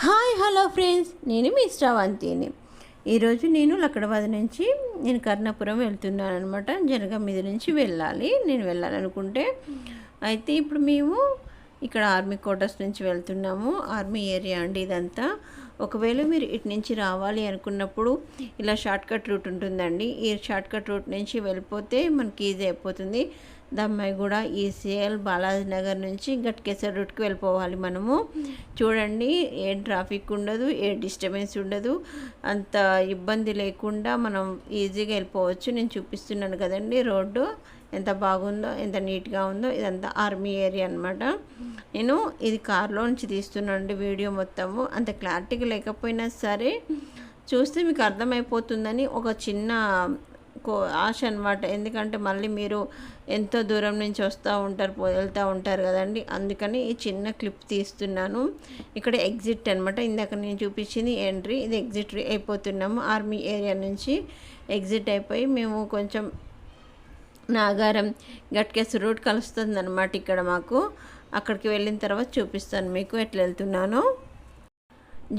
Hi hello friends, నేను మీ శ్రావంతిని. ఈరోజు నేను లక్కడబాద్ నుంచి కర్ణాపురం వెళ్తున్నాను అనమాట. జనగాం మీద నుంచి నేను వెళ్ళాలనుకుంటే అయితే ఇప్పుడు మేము ఇక్కడ ఆర్మీ క్వార్టర్స్ నుంచి వెళ్తున్నాము. ఆర్మీ ఏరియా అండి ఇదంతా. ఒకవేళ మీరు ఇటు నుంచి రావాలి అనుకున్నప్పుడు ఇలా షార్ట్కట్ రూట్ ఉంటుందండి. ఈ షార్ట్కట్ రూట్ నుంచి వెళ్ళిపోతే మనకి ఈజీ అయిపోతుంది. దమ్మాయిగూడ, ఈసీఎల్, బాలాజీ నగర్ నుంచి గట్కేసర్ రూట్కి వెళ్ళిపోవాలి మనము. చూడండి, ఏ ట్రాఫిక్ ఉండదు, ఏ డిస్టర్బెన్స్ ఉండదు, అంత ఇబ్బంది లేకుండా మనం ఈజీగా వెళ్ళిపోవచ్చు. నేను చూపిస్తున్నాను కదండి రోడ్డు ఎంత బాగుందో, ఎంత నీట్గా ఉందో. ఇదంతా ఆర్మీ ఏరియా అనమాట. నేను ఇది కార్లో నుంచి తీస్తున్నానండి వీడియో మొత్తము. అంత క్లారిటీగా లేకపోయినా సరే చూస్తే మీకు అర్థమైపోతుందని ఒక చిన్న ఆశ అనమాట. ఎందుకంటే మళ్ళీ మీరు ఎంతో దూరం నుంచి వెళ్తూ ఉంటారు కదండి. అందుకని ఈ చిన్న క్లిప్ తీస్తున్నాను. ఇక్కడ ఎగ్జిట్ అనమాట. ఇందాక నేను చూపించింది ఎంట్రీ, ఇది ఎగ్జిట్ అయిపోతున్నాము. ఆర్మీ ఏరియా నుంచి ఎగ్జిట్ అయిపోయి మేము కొంచెం నాగారం, గట్కేసర్ రూట్ కలుస్తుంది అనమాట ఇక్కడ మాకు. అక్కడికి వెళ్ళిన తర్వాత చూపిస్తాను మీకు ఎట్లా వెళ్తున్నానో.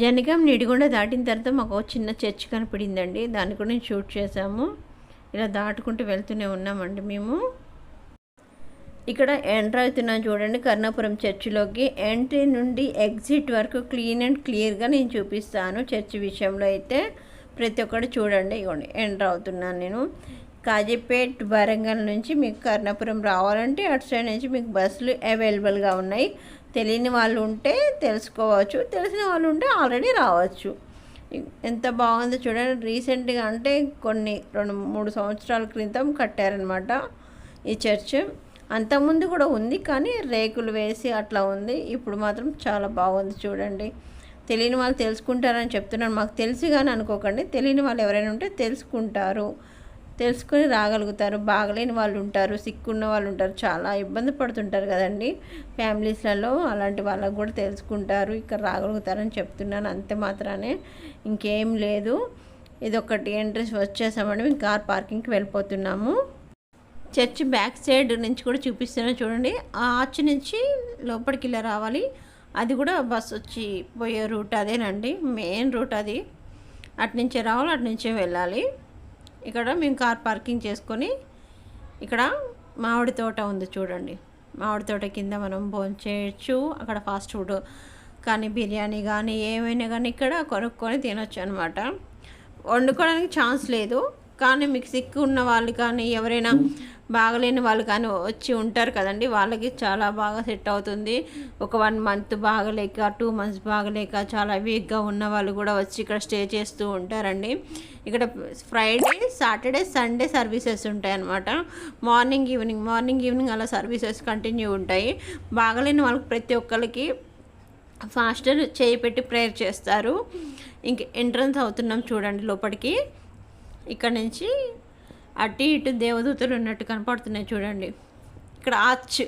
జనగాం నిడిగొండ దాటిన తర్వాత మాకు చిన్న చర్చ్ కనపడిందండి. దాన్ని కూడా నేను షూట్ చేశాము. ఇలా దాటుకుంటూ వెళ్తూనే ఉన్నామండి మేము. ఇక్కడ ఎంటర్ అవుతున్నాను చూడండి కర్ణాపురం చర్చిలోకి. ఎంట్రీ నుండి ఎగ్జిట్ వరకు క్లీన్ అండ్ క్లియర్గా నేను చూపిస్తాను. చర్చి విషయంలో అయితే ప్రతి ఒక్కటి చూడండి. ఇవ్వండి, ఎంటర్ అవుతున్నాను నేను. కాజీపేట్, వరంగల్ నుంచి మీకు కర్ణాపురం రావాలంటే అటు సైడ్ నుంచి మీకు బస్సులు అవైలబుల్గా ఉన్నాయి. తెలియని వాళ్ళు ఉంటే తెలుసుకోవచ్చు, తెలిసిన వాళ్ళు ఉంటే ఆల్రెడీ రావచ్చు. ఎంత బాగుందో చూడండి. రీసెంట్గా అంటే కొన్ని 2-3 సంవత్సరాల క్రితం కట్టారనమాట ఈ చర్చ్. అంతకుముందు కూడా ఉంది, కానీ రేకులు వేసి అట్లా ఉంది. ఇప్పుడు మాత్రం చాలా బాగుంది చూడండి. తెలియని వాళ్ళు తెలుసుకుంటారని చెప్తున్నాను. మాకు తెలిసి కానీ అనుకోకండి. తెలియని వాళ్ళు ఎవరైనా ఉంటే తెలుసుకొని రాగలుగుతారు. బాగలేని వాళ్ళు ఉంటారు, సిక్కున్న వాళ్ళు ఉంటారు, చాలా ఇబ్బంది పడుతుంటారు కదండి ఫ్యామిలీస్లలో. అలాంటి వాళ్ళకు కూడా తెలుసుకుంటారు, ఇక్కడ రాగలుగుతారని చెప్తున్నాను. అంతే మాత్రానే, ఇంకేం లేదు. ఇదొకటి ఎంట్రెన్స్ వచ్చేసామండి. మేము కార్ పార్కింగ్కి వెళ్ళిపోతున్నాము. చర్చ్ బ్యాక్ సైడ్ నుంచి కూడా చూపిస్తున్నాను చూడండి. ఆ ఆర్చ్ నుంచి లోపలికి ఇలా రావాలి. అది కూడా బస్ వచ్చి పోయే రూట్ అదేనండి, మెయిన్ రూట్ అది. అటు నుంచే రావాలి, అటు నుంచే వెళ్ళాలి. ఇక్కడ మేము కార్ పార్కింగ్ చేసుకొని ఇక్కడ మామిడి తోట ఉంది చూడండి. మామిడి తోట కింద మనం భోంచేయచ్చు. అక్కడ ఫాస్ట్ ఫుడ్ కానీ, బిర్యానీ కానీ, ఏమైనా కానీ ఇక్కడ కొనుక్కొని తినొచ్చు అనమాట. వండుకోవడానికి ఛాన్స్ లేదు, కానీ మీకు సిక్కు ఉన్న వాళ్ళు కానీ, ఎవరైనా బాగలేని వాళ్ళు కానీ వచ్చి ఉంటారు కదండి, వాళ్ళకి చాలా బాగా సెట్ అవుతుంది. ఒక 1 మంత్ బాగలేక, 2 మంత్స్ బాగలేక, చాలా వీక్గా ఉన్న వాళ్ళు కూడా వచ్చి ఇక్కడ స్టే చేస్తూ ఉంటారండి. ఇక్కడ ఫ్రైడే, సాటర్డే, సండే సర్వీసెస్ ఉంటాయి అన్నమాట. మార్నింగ్ ఈవినింగ్ అలా సర్వీసెస్ కంటిన్యూ ఉంటాయి. బాగలేని వాళ్ళకి ప్రతి ఒక్కరికి ఫాస్టర్ చేయి పెట్టి ప్రేయర్ చేస్తారు. ఇంక ఎంట్రన్స్ అవుతున్నాం చూడండి లోపలికి. ఇక్కడ నుంచి అటు ఇటు దేవదూతలు ఉన్నట్టు కనపడుతున్నాయి చూడండి. ఇక్కడ ఆర్చ్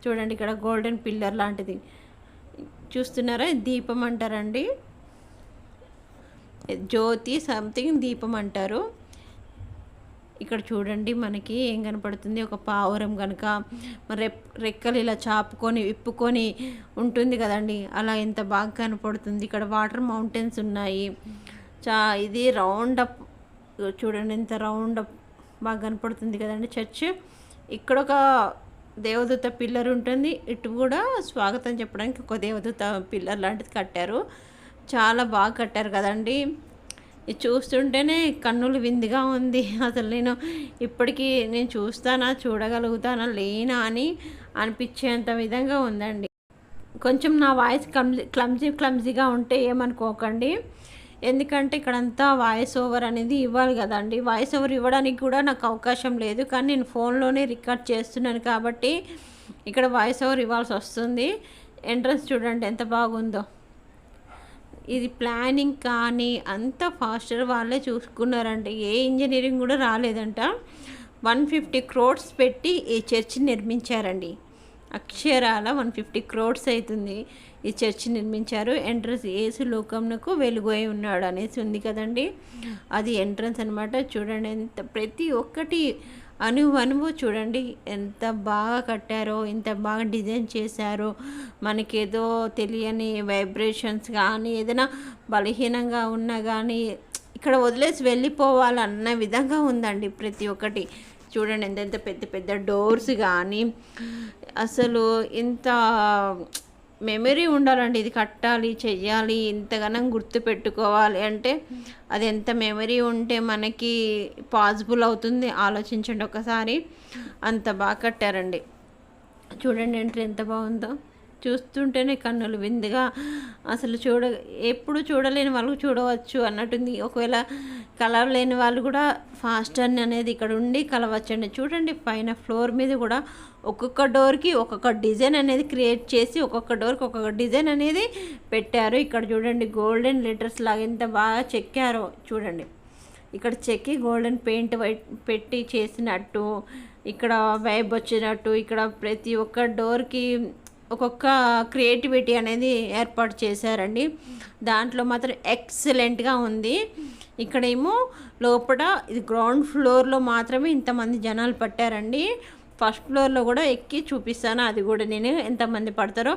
చూడండి, ఇక్కడ గోల్డెన్ పిల్లర్ లాంటిది చూస్తున్నారా. దీపం అంటారండి, జ్యోతి సంథింగ్ దీపం అంటారు. ఇక్కడ చూడండి మనకి ఏం కనపడుతుంది, ఒక పావురం కనుక రెక్కలు ఇలా చాపుకొని విప్పుకొని ఉంటుంది కదండి, అలా ఎంత బాగా కనపడుతుంది. ఇక్కడ వాటర్ మౌంటైన్స్ ఉన్నాయి. ఇది రౌండ్ అప్ చూడండి, ఎంత రౌండ్ అప్ బాగా కనపడుతుంది కదండి చర్చ్. ఇక్కడ ఒక దేవదూత పిల్లర్ ఉంటుంది. ఇటు కూడా స్వాగతం చెప్పడానికి ఒక దేవదూత పిల్లర్ లాంటిది కట్టారు. చాలా బాగా కట్టారు కదండి. ఇది చూస్తుంటేనే కన్నులు విందుగా ఉంది. అసలు నేను ఇప్పటికీ చూడగలుగుతానా లేనా అని అనిపించేంత విధంగా ఉందండి. కొంచెం నా వాయిస్ క్లమ్జీగా ఉంటే ఏమనుకోకండి. ఎందుకంటే ఇక్కడంతా వాయిస్ ఓవర్ అనేది ఇవ్వాలి కదండి. వాయిస్ ఓవర్ ఇవ్వడానికి కూడా నాకు అవకాశం లేదు, కానీ నేను ఫోన్లోనే రికార్డ్ చేస్తున్నాను కాబట్టి ఇక్కడ వాయిస్ ఓవర్ ఇవ్వాల్సి వస్తుంది. ఎంట్రన్స్ చూడండి ఎంత బాగుందో. ఇది ప్లానింగ్ కానీ అంత ఫాస్టర్ వాళ్ళే చూసుకున్నారంటే, ఏ ఇంజనీరింగ్ కూడా రాలేదంట. 150 crores పెట్టి ఈ చర్చ్ నిర్మించారండి. అక్షరాల 150 crores అవుతుంది ఈ చర్చ్ నిర్మించారు. ఎంట్రన్స్ ఏసు లోకమునకు వెలుగై ఉన్నాడు అనేసి ఉంది కదండి, అది ఎంట్రన్స్ అనమాట. చూడండి ఎంత ప్రతి ఒక్కటి అనువనువు చూడండి ఎంత బాగా కట్టారో, ఎంత బాగా డిజైన్ చేశారో. మనకేదో తెలియని వైబ్రేషన్స్ కానీ, ఏదైనా బలహీనంగా ఉన్నా కానీ ఇక్కడ వదిలేసి వెళ్ళిపోవాలన్న విధంగా ఉందండి ప్రతి ఒక్కటి. చూడండి ఎంత పెద్ద పెద్ద డోర్స్ కానీ, అసలు ఇంత మెమరీ ఉండాలండి. ఇది కట్టాలి, చెయ్యాలి, ఇంతగానం గుర్తుపెట్టుకోవాలి అంటే అది ఎంత మెమరీ ఉంటే మనకి పాసిబుల్ అవుతుంది ఆలోచించండి ఒకసారి. అంత బాగా కట్టారండి. చూడండి ఎంట్రీ ఎంత బాగుందో, చూస్తుంటేనే కన్నులు విందుగా. అసలు ఎప్పుడు చూడలేని వాళ్ళు చూడవచ్చు అన్నట్టుంది. ఒకవేళ కలవలేని వాళ్ళు కూడా ఫాస్ట్ అనేది ఇక్కడ ఉండి కలవచ్చండి. చూడండి పైన ఫ్లోర్ మీద కూడా ఒక్కొక్క డోర్కి ఒక్కొక్క డిజైన్ అనేది క్రియేట్ చేసి, ఒక్కొక్క డోర్కి ఒక్కొక్క డిజైన్ అనేది పెట్టారు. ఇక్కడ చూడండి గోల్డెన్ లెటర్స్ లాగా ఎంత బాగా చెక్కారో చూడండి. ఇక్కడ చెక్కి గోల్డెన్ పెయింట్ వైట్ పెట్టి చేసినట్టు, ఇక్కడ వైబ్ వచ్చినట్టు, ఇక్కడ ప్రతి ఒక్క డోర్కి ఒక్కొక్క క్రియేటివిటీ అనేది ఏర్పాటు చేశారండి. దాంట్లో మాత్రం ఎక్సలెంట్గా ఉంది. ఇక్కడేమో లోపల ఇది గ్రౌండ్ ఫ్లోర్లో మాత్రమే ఇంతమంది జనాలు పట్టారండి. ఫస్ట్ ఫ్లోర్లో కూడా ఎక్కి చూపిస్తాను, అది కూడా నేను ఎంతమంది పడతారో.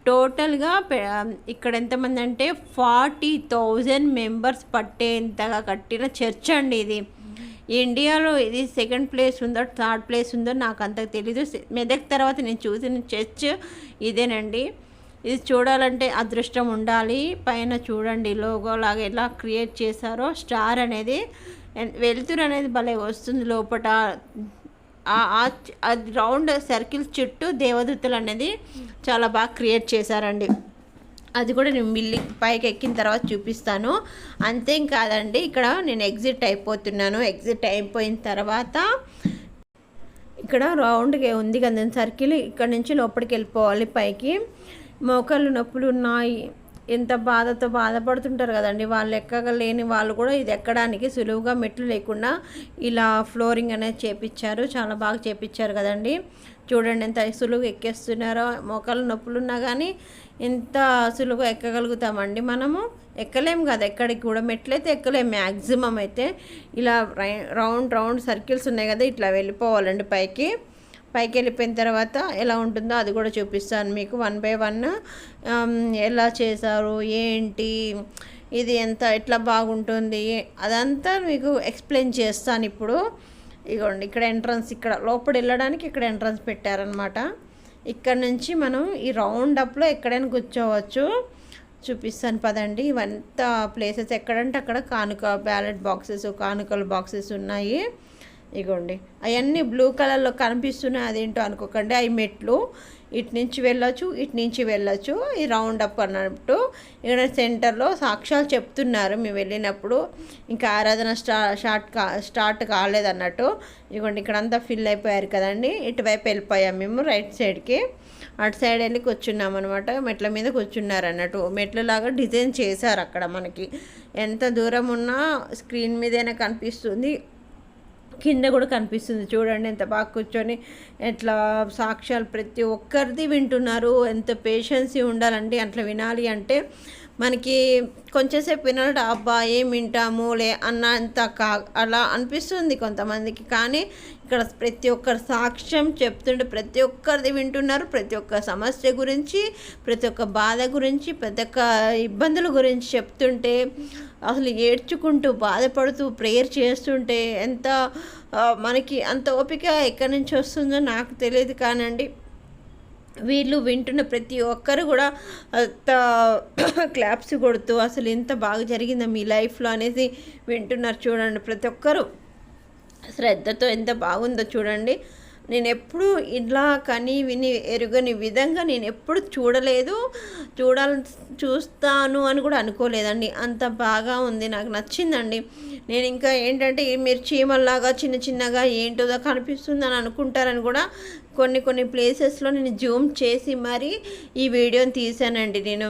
టోటల్గా ఇక్కడ ఎంతమంది అంటే 40,000 మెంబర్స్ పట్టేంతగా కట్టిన చర్చ్ అండి ఇది. ఇండియాలో ఇది సెకండ్ ప్లేస్ ఉందో థర్డ్ ప్లేస్ ఉందో నాకు అంత తెలీదు. మెదక్ తర్వాత నేను చూసిన చర్చ్ ఇదేనండి. ఇది చూడాలంటే అదృష్టం ఉండాలి. పైన చూడండి లోగో లాగా ఎలా క్రియేట్ చేశారో, స్టార్ అనేది వెలుతురు అనేది భలే వస్తుంది లోపల. అది రౌండ్ సర్కిల్స్ చుట్టూ దేవదూతలు అనేది చాలా బాగా క్రియేట్ చేశారండి. అది కూడా నేను పైకి ఎక్కిన తర్వాత చూపిస్తాను. అంతేం కాదండి, ఇక్కడ నేను ఎగ్జిట్ అయిపోతున్నాను. ఎగ్జిట్ అయిపోయిన తర్వాత ఇక్కడ రౌండ్గా ఉంది కదా సర్కిల్, ఇక్కడ నుంచి లోపలికి వెళ్ళిపోవాలి పైకి. మోకాళ్ళు నొప్పులు ఉన్నాయి, ఎంత బాధపడుతుంటారు కదండి వాళ్ళు. ఎక్కగలేని వాళ్ళు కూడా ఇది ఎక్కడానికి సులువుగా మెట్లు లేకుండా ఇలా ఫ్లోరింగ్ అనేది చేపించారు. చాలా బాగా చేపించారు కదండి. చూడండి ఎంత సులువుగా ఎక్కేస్తున్నారో. మోకాళ్ళు నొప్పులు ఉన్నా కానీ ఎంత సులువుగా ఎక్కగలుగుతామండి మనము. ఎక్కలేము కదా ఎక్కడికి కూడా, మెట్లయితే ఎక్కలేము మ్యాక్సిమం అయితే. ఇలా రౌండ్ సర్కిల్స్ ఉన్నాయి కదా, ఇట్లా వెళ్ళిపోవాలండి పైకి వెళ్ళిపోయిన తర్వాత ఎలా ఉంటుందో అది కూడా చూపిస్తాను మీకు 1 by 1 ఎలా చేశారు ఏంటి, ఇది ఎట్లా బాగుంటుంది అదంతా మీకు ఎక్స్ప్లెయిన్ చేస్తాను ఇప్పుడు. ఇగోండి ఇక్కడ ఎంట్రన్స్, ఇక్కడ లోపల వెళ్ళడానికి ఇక్కడ ఎంట్రన్స్ పెట్టారనమాట. ఇక్కడ నుంచి మనం ఈ రౌండ్ అప్లో ఎక్కడైనా కూర్చోవచ్చు. చూపిస్తాను పదండి. ఇవంతా ప్లేసెస్ ఎక్కడంటే అక్కడ బ్యాలెట్ బాక్సెస్, కానుకల బాక్సెస్ ఉన్నాయి. ఇగోండి అవన్నీ బ్లూ కలర్లో కనిపిస్తున్నాయి, అదేంటో అనుకోకండి, అవి మెట్లు. ఇటు నుంచి వెళ్ళొచ్చు. ఈ రౌండ్ అప్ అన్నట్టు ఇక్కడ సెంటర్లో సాక్ష్యాలు చెప్తున్నారు మేము వెళ్ళినప్పుడు. ఇంకా ఆరాధన స్టార్ట్ కాలేదన్నట్టు. ఇగోండి ఇక్కడంతా ఫిల్ అయిపోయారు కదండి. ఇటువైపు వెళ్ళిపోయాం మేము రైట్ సైడ్కి. అటు సైడ్ వెళ్ళి కూర్చున్నాం అనమాట. మెట్ల మీద కూర్చున్నారు అన్నట్టు. మెట్లలాగా డిజైన్ చేశారు అక్కడ. మనకి ఎంత దూరం ఉన్నా స్క్రీన్ మీదైనా కనిపిస్తుంది, కింద కూడా కనిపిస్తుంది. చూడండి ఎంత బాగా కూర్చొని ఎట్లా సాక్ష్యాలు ప్రతి ఒక్కరిది వింటున్నారు. ఎంత పేషెన్సీ ఉండాలండి అట్లా వినాలి అంటే. మనకి కొంచెంసేపు వినాలంటే అబ్బా ఏం వింటాములే అన్నంత అలా అనిపిస్తుంది కొంతమందికి. కానీ ఇక్కడ ప్రతి ఒక్కరు సాక్ష్యం చెప్తుంటే ప్రతి ఒక్కరిది వింటున్నారు. ప్రతి ఒక్క సమస్య గురించి, ప్రతి ఒక్క బాధ గురించి, ప్రతి ఒక్క ఇబ్బందుల గురించి చెప్తుంటే అసలు ఏడ్చుకుంటూ బాధపడుతూ ప్రేయర్ చేస్తుంటే ఎంత మనకి అంత ఓపిక ఎక్కడి నుంచి వస్తుందో నాకు తెలియదు. కానండి వీళ్ళు వింటున్న ప్రతి ఒక్కరు కూడా క్లాప్స్ కొడుతూ అసలు ఎంత బాగా జరిగిందో మీ లైఫ్లో అనేసి వింటున్నారు. చూడండి ప్రతి ఒక్కరు శ్రద్ధతో ఎంత బాగుందో చూడండి. నేను ఎప్పుడు ఇలా కని విని ఎరుగని విధంగా నేను ఎప్పుడు చూస్తాను అని కూడా అనుకోలేదండి. అంత బాగా ఉంది, నాకు నచ్చిందండి. నేను ఇంకా ఏంటంటే మీరు చీమల్లాగా చిన్నగా ఏంటోదో కనిపిస్తుందని అనుకుంటారని కూడా కొన్ని ప్లేసెస్లో నేను జూమ్ చేసి మరి ఈ వీడియోని తీసానండి. నేను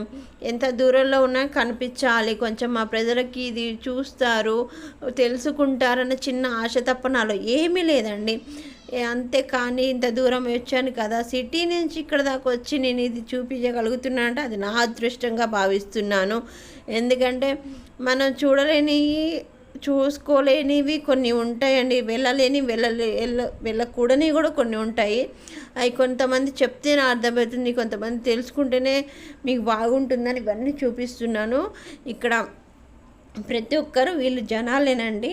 ఎంత దూరంలో ఉన్నా కనిపించాలి, కొంచెం మా ప్రజలకి ఇది చూస్తారు, తెలుసుకుంటారన్న చిన్న ఆశ తప్ప నాలో ఏమీ లేదండి. అంతే. కానీ ఇంత దూరం వచ్చాను కదా, సిటీ నుంచి ఇక్కడ దాకా వచ్చి నేను ఇది చూపించగలుగుతున్నా అంటే అది నా అదృష్టంగా భావిస్తున్నాను. ఎందుకంటే మనం చూసుకోలేనివి కొన్ని ఉంటాయండి, వెళ్ళకూడనివి కూడా కొన్ని ఉంటాయి. అవి కొంతమంది చెప్తేనే అర్థమవుతుంది, కొంతమంది తెలుసుకుంటేనే మీకు బాగుంటుందని ఇవన్నీ చూపిస్తున్నాను. ఇక్కడ ప్రతి ఒక్కరు వీళ్ళు జనాలేనండి,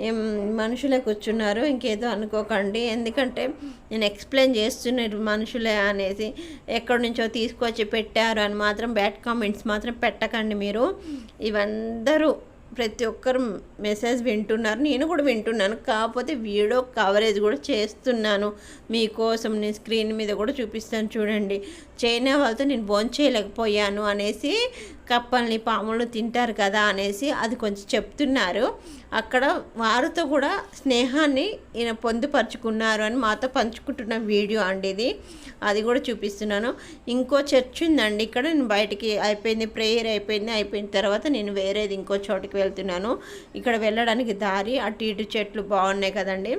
ఏం మనుషులే కూర్చున్నారు, ఇంకేదో అనుకోకండి. ఎందుకంటే నేను ఎక్స్ప్లెయిన్ చేస్తున్నారు మనుషులే అనేసి, ఎక్కడి నుంచో తీసుకొచ్చి పెట్టారు అని మాత్రం బ్యాడ్ కామెంట్స్ మాత్రం పెట్టకండి మీరు. ఇవందరూ ప్రతి ఒక్కరు మెసేజ్ వింటున్నారు, నేను కూడా వింటున్నాను. కాకపోతే వీడియో కవరేజ్ కూడా చేస్తున్నాను మీకోసం. నేను స్క్రీన్ మీద కూడా చూపిస్తాను చూడండి. చైనా వాళ్ళతో నేను భోంచేయలేకపోయాను అనేసి, కప్పల్ని పాములు తింటారు కదా అనేసి అది కొంచెం చెప్తున్నారు. అక్కడ వారితో కూడా స్నేహాన్ని ఈయన పొందుపరుచుకున్నారు అని మాతో పంచుకుంటున్న వీడియో అండి ఇది. అది కూడా చూపిస్తున్నాను. ఇంకో చర్చ్ ఉందండి ఇక్కడ. నేను బయటికి అయిపోయింది, ప్రేయర్ అయిపోయిన తర్వాత నేను వేరేది ఇంకో చోటుకి వెళ్తున్నాను. ఇక్కడ వెళ్ళడానికి దారి అటు ఇటు చెట్లు బాగున్నాయి కదండి.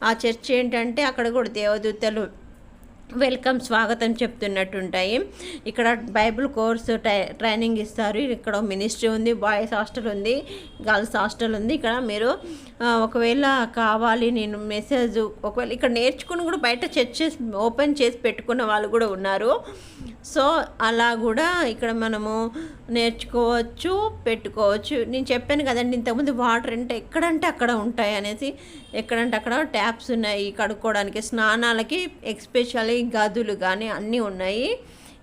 ఆ చర్చ్ ఏంటంటే అక్కడ కూడా దేవదూతలు వెల్కమ్ స్వాగతం చెప్తున్నట్టుంటాయి. ఇక్కడ బైబిల్ కోర్సు ట్రైనింగ్ ఇస్తారు. ఇక్కడ మినిస్ట్రీ ఉంది, బాయ్స్ హాస్టల్ ఉంది, గర్ల్స్ హాస్టల్ ఉంది. ఇక్కడ మీరు ఒకవేళ కావాలి నేను మెసేజ్ ఒకవేళ ఇక్కడ నేర్చుకుని కూడా బయట చర్చెస్ ఓపెన్ చేసి పెట్టుకున్న వాళ్ళు కూడా ఉన్నారు. సో అలా కూడా ఇక్కడ మనము నేర్చుకోవచ్చు, పెట్టుకోవచ్చు. నేను చెప్పాను కదండి ఇంతకుముందు, వాటర్ అంటే ఎక్కడంటే అక్కడ ఉంటాయి అనేసి. ఎక్కడంటే అక్కడ ట్యాప్స్ ఉన్నాయి కడుక్కోవడానికి, స్నానాలకి ఎస్పెషల్లీ గదులు కానీ అన్నీ ఉన్నాయి.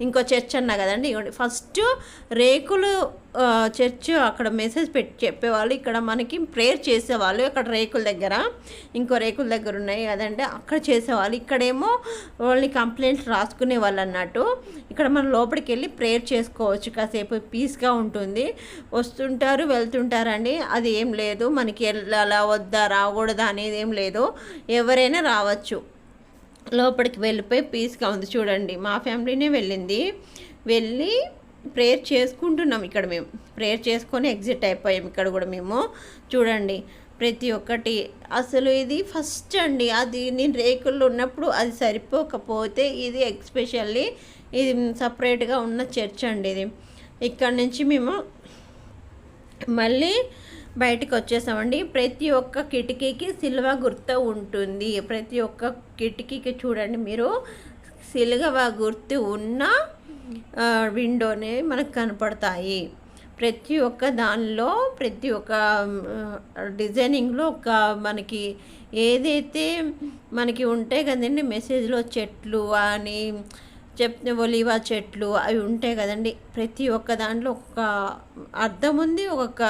ఇంకో చర్చ్ అన్నా కదండి, ఫస్ట్ రేకులు చర్చ్ అక్కడ మెసేజ్ పెట్టి చెప్పేవాళ్ళు, ఇక్కడ మనకి ప్రేయర్ చేసేవాళ్ళు అక్కడ రేకుల దగ్గర. ఇంకో రేకుల దగ్గర ఉన్నాయి కదంటే అక్కడ చేసేవాళ్ళు. ఇక్కడేమో వాళ్ళని కంప్లైంట్స్ రాసుకునే వాళ్ళు అన్నట్టు. ఇక్కడ మనం లోపలికి వెళ్ళి ప్రేయర్ చేసుకోవచ్చు, కాసేపు పీస్గా ఉంటుంది. వస్తుంటారు వెళ్తుంటారండి, అది ఏం లేదు మనకి వెళ్ళాలా వద్దా రాకూడదా అనేది ఏం లేదు, ఎవరైనా రావచ్చు. లోపలికి వెళ్ళిపోయి పీస్గా ఉంది చూడండి. మా ఫ్యామిలీనే వెళ్ళి ప్రేయర్ చేసుకుంటున్నాం. ఇక్కడ మేము ప్రేయర్ చేసుకొని ఎగ్జిట్ అయిపోయాం. ఇక్కడ కూడా మేము చూడండి ప్రతి ఒక్కటి. అసలు ఇది ఫస్ట్ అండి, అది నేను రేకుల్లో ఉన్నప్పుడు అది సరిపోకపోతే ఇది ఎస్పెషల్లీ ఇది సపరేట్గా ఉన్న చర్చ్ అండి ఇది. ఇక్కడ నుంచి మేము మళ్ళీ బయటికి వచ్చేసామండి. ప్రతి ఒక్క కిటికీకి సిలువ గుర్తు ఉంటుంది. ప్రతి ఒక్క కిటికీకి చూడండి మీరు, సిలువ గుర్తు ఉన్న విండోనే మనకు కనపడతాయి. ప్రతి ఒక్క దానిలో ప్రతి ఒక్క డిజైనింగ్లో ఒక మనకి ఏదైతే మనకి ఉంటాయి కదండి మెసేజ్లో, చెట్లు అని చెప్తే ఒలివ చెట్లు అవి ఉంటాయి కదండి. ప్రతి ఒక్క దాంట్లో ఒక అర్థం ఉంది, ఒక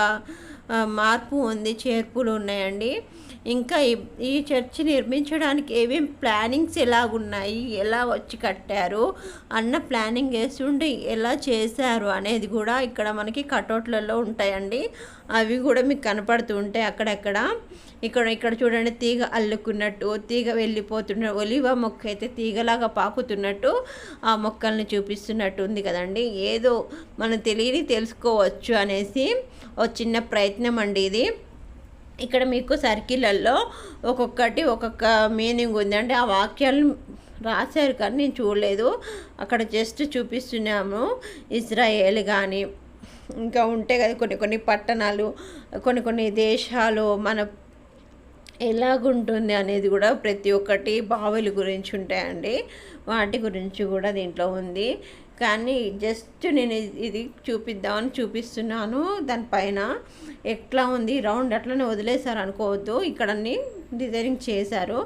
మార్పు ఉంది, చేర్పులు ఉన్నాయండి. ఇంకా ఈ చర్చి నిర్మించడానికి ఏమేం ప్లానింగ్స్ ఎలాగున్నాయి, ఎలా వచ్చి కట్టారు అన్న ప్లానింగ్ వేస్తుంటే ఎలా చేశారు అనేది కూడా ఇక్కడ మనకి కటౌట్లలో ఉంటాయండి. అవి కూడా మీకు కనపడుతూ ఉంటాయి అక్కడక్కడ. ఇక్కడ చూడండి తీగ అల్లుకున్నట్టు, తీగ వెళ్ళిపోతున్న ఒలివ మొక్క అయితే తీగలాగా పాకుతున్నట్టు ఆ మొక్కల్ని చూపిస్తున్నట్టు ఉంది కదండి. ఏదో మనం తెలియని తెలుసుకోవచ్చు అనేసి ఒక చిన్న ప్రయత్నం అండి ఇది. ఇక్కడ మీకు సర్కిళ్ళల్లో ఒక్కొక్క మీనింగ్ ఉందండి. ఆ వాక్యాలు రాశారు కానీ నేను చూడలేదు, అక్కడ జస్ట్ చూపిస్తున్నాము. ఇజ్రాయేల్ కానీ ఇంకా ఉంటాయి కదా కొన్ని పట్టణాలు, కొన్ని దేశాలు మన ఎలాగుంటుంది అనేది కూడా ప్రతి ఒక్కటి బావుల గురించి ఉంటాయండి. వాటి గురించి కూడా దీంట్లో ఉంది. కానీ జస్ట్ నేను ఇది చూపిద్దామని చూపిస్తున్నాను. దానిపైన ఎట్లా ఉంది రౌండ్ అట్లనే వదిలేశారు అనుకోవద్దు, ఇక్కడన్నీ డిజైనింగ్ చేశారు.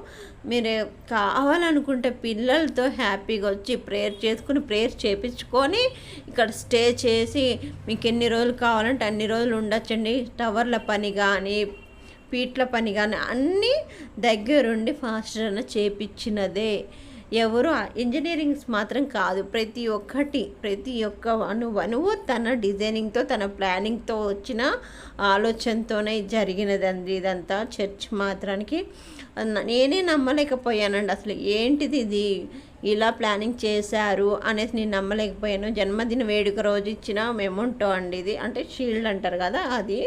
మీరు కావాలనుకుంటే పిల్లలతో హ్యాపీగా వచ్చి ప్రేయర్ చేయించుకొని ఇక్కడ స్టే చేసి మీకు ఎన్ని రోజులు కావాలంటే అన్ని రోజులు ఉండొచ్చండి. టవర్ల పని కానీ పీట్ల పని కానీ అన్నీ దగ్గరుండి ఫాస్టర్ చేపించినదే. ఎవరు ఇంజనీరింగ్స్ మాత్రం కాదు, ప్రతి ఒక్క అణువు తన డిజైనింగ్తో తన ప్లానింగ్తో వచ్చిన ఆలోచనతోనే జరిగినదండి ఇదంతా. చర్చ్ మాత్రానికి నేనే నమ్మలేకపోయానండి. అసలు ఏంటిది ఇది ఇలా ప్లానింగ్ చేశారు అనేసి నేను నమ్మలేకపోయాను. జన్మదిన వేడుక రోజు ఇచ్చిన మెమోంటో అండి ఇది, అంటే షీల్డ్ అంటారు కదా అది.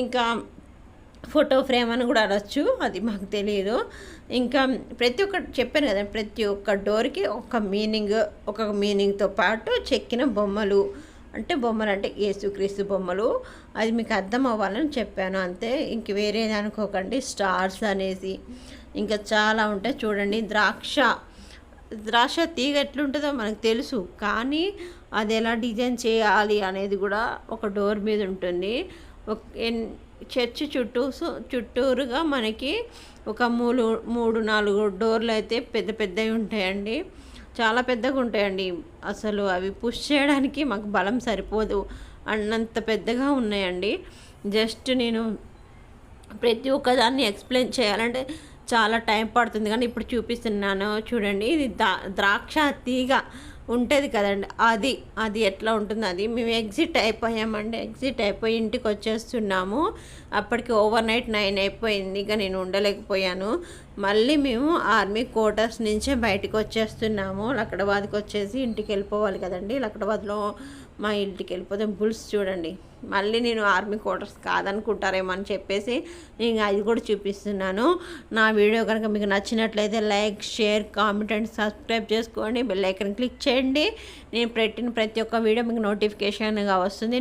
ఇంకా ఫోటో ఫ్రేమ్ అని కూడా అనొచ్చు, అది మాకు తెలియదు. ఇంకా ప్రతి ఒక్క చెప్పాను కదా, ప్రతి ఒక్క డోర్కి ఒక మీనింగ్తో పాటు చెక్కిన బొమ్మలు అంటే బొమ్మలు అంటే యేసుక్రీస్తు బొమ్మలు. అది మీకు అర్థం అవ్వాలని చెప్పాను అంతే, ఇంక వేరేది అనుకోకండి. స్టార్స్ అనేసి ఇంకా చాలా ఉంటాయి చూడండి. ద్రాక్ష తీగ ఎట్లుంటుందో మనకు తెలుసు, కానీ అది ఎలా డిజైన్ చేయాలి అనేది కూడా ఒక డోర్ మీద ఉంటుంది. చర్చి చుట్టూరుగా మనకి ఒక 3-4 డోర్లు అయితే పెద్ద పెద్దవి ఉంటాయండి, చాలా పెద్దగా ఉంటాయండి. అసలు అవి పుష్ చేయడానికి మాకు బలం సరిపోదు అన్నంత పెద్దగా ఉన్నాయండి. జస్ట్ నేను ప్రతి ఒక్కదాన్ని ఎక్స్ప్లెయిన్ చేయాలంటే చాలా టైం పడుతుంది, కానీ ఇప్పుడు చూపిస్తున్నాను చూడండి. ఇది ద్రాక్ష తీగ ఉంటుంది కదండి, అది ఎట్లా ఉంటుంది. అది మేము ఎగ్జిట్ అయిపోయామండి, ఎగ్జిట్ అయిపోయి ఇంటికి వచ్చేస్తున్నాము. అప్పటికి ఓవర్ నైట్ 9 అయిపోయింది, ఇక నేను ఉండలేకపోయాను. మళ్ళీ మేము ఆర్మీ క్వార్టర్స్ నుంచే బయటకు వచ్చేస్తున్నాము. లక్కడబాద్కి వచ్చేసి ఇంటికి వెళ్ళిపోవాలి కదండి. లక్కడబాద్లో మా ఇంటికి వెళ్ళిపోతే బుల్స్ చూడండి. మళ్ళీ నేను ఆర్మీ క్వార్టర్స్ కాదనుకుంటారేమో అని చెప్పేసి నేను అది కూడా చూపిస్తున్నాను. నా వీడియో కనుక మీకు నచ్చినట్లయితే like, share, comment and subscribe చేసుకోండి. బెల్ ఐకాన్ క్లిక్ చేయండి. నేను పెట్టిన ప్రతి ఒక్క వీడియో మీకు నోటిఫికేషన్గా వస్తుంది.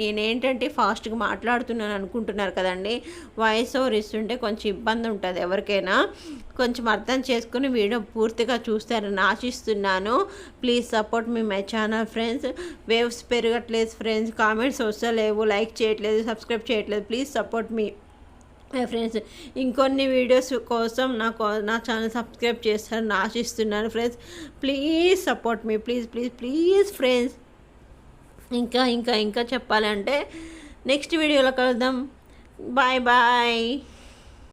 నేనేంటంటే ఫాస్ట్గా మాట్లాడుతున్నాను అనుకుంటున్నారు కదండి. వాయిస్ ఓవర్ ఇస్తుంటే కొంచెం ఇబ్బంది ఉంటుంది ఎవరికైనా. కొంచెం అర్థం చేసుకుని వీడియో పూర్తిగా చూస్తారని ఆశిస్తున్నాను. Please support me my channel friends. Views పెరగట్లేదు ఫ్రెండ్స్, కామెంట్స్ వస్తలేవు, లైక్ చేయట్లేదు, సబ్స్క్రైబ్ చేయట్లేదు. Please support me friends. ఇంకొన్ని వీడియోస్ కోసం నా ఛానల్ సబ్స్క్రైబ్ చేస్తారని ఆశిస్తున్నాను friends. Please support me, please please please friends. ఇంకా చెప్పాలంటే నెక్స్ట్ వీడియోలో కలుద్దాం. Bye bye.